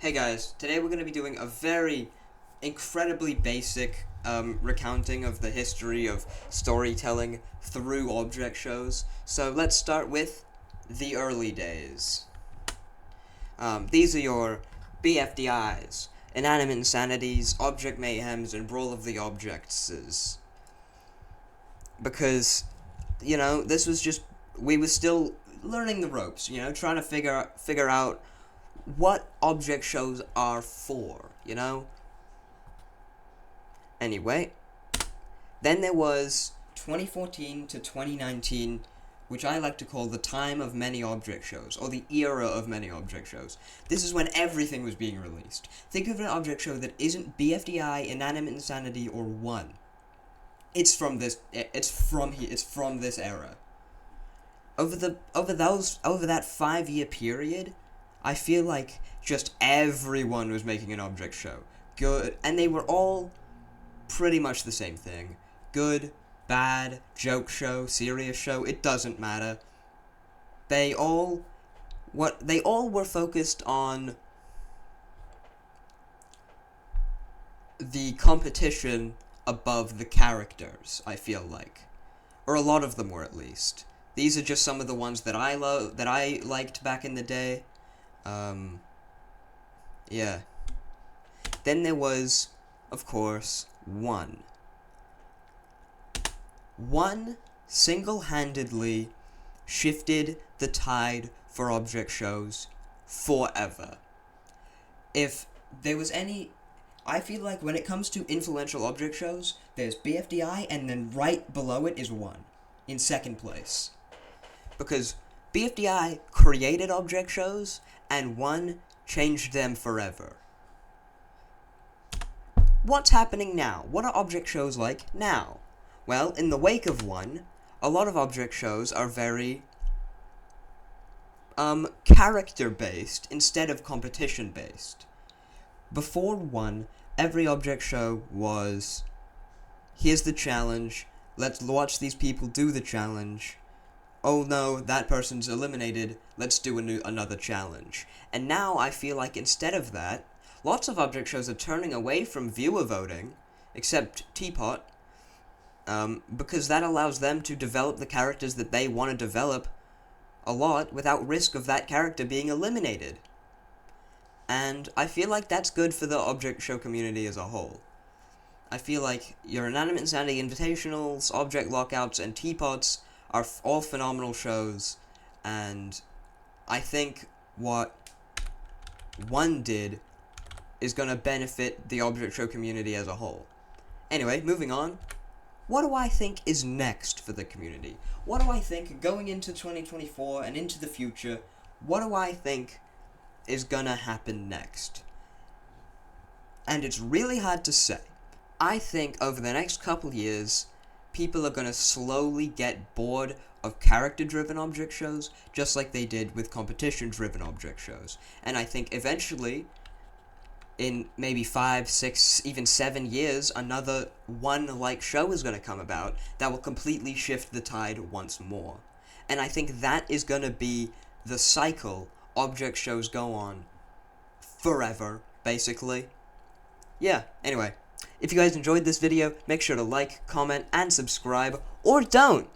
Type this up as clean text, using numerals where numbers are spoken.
Hey guys, today we're going to be doing a very incredibly basic recounting of the history of storytelling through object shows. So let's start with the early days. These are your BFDIs, inanimate insanities, object mayhems, and brawl of the objects. Because, this was just, we were still learning the ropes, trying to figure out what object shows are for. Anyway, then there was 2014 to 2019, which I like to call the time of many object shows, or the era of many object shows. This is when everything was being released. Think of an object show that isn't BFDI, Inanimate Insanity, or One. It's from this era. Over that 5-year period, I feel like just everyone was making an object show. Good, and they were all pretty much the same thing. Good, bad, joke show, serious show, it doesn't matter. They all were focused on the competition above the characters, I feel like. Or a lot of them were, at least. These are just some of the ones that I liked back in the day. Yeah. Then there was, of course, One. One single-handedly shifted the tide for object shows forever. If there was any... I feel like when it comes to influential object shows, there's BFDI, and then right below it is One, in second place. Because BFDI created object shows, and One changed them forever. What's happening now? What are object shows like now? Well, in the wake of One, a lot of object shows are very character-based instead of competition-based. Before One, every object show was, here's the challenge, let's watch these people do the challenge. Oh no, that person's eliminated, let's do another challenge. And now I feel like instead of that, lots of object shows are turning away from viewer voting, except Teapot, because that allows them to develop the characters that they want to develop a lot without risk of that character being eliminated. And I feel like that's good for the object show community as a whole. I feel like your Inanimate Insanity Invitationals, Object Lockouts, and Teapots are all phenomenal shows, and I think what One did is going to benefit the object show community as a whole. Anyway, moving on. What do I think is next for the community? What do I think going into 2024 and into the future, what do I think is gonna happen next? And it's really hard to say. I think over the next couple years, people are gonna slowly get bored of character-driven object shows, just like they did with competition-driven object shows. And I think eventually, in maybe 5, 6, even 7 years, another One-like show is gonna come about that will completely shift the tide once more. And I think that is gonna be the cycle object shows go on forever, basically. Yeah, anyway. If you guys enjoyed this video, make sure to like, comment, and subscribe, or don't!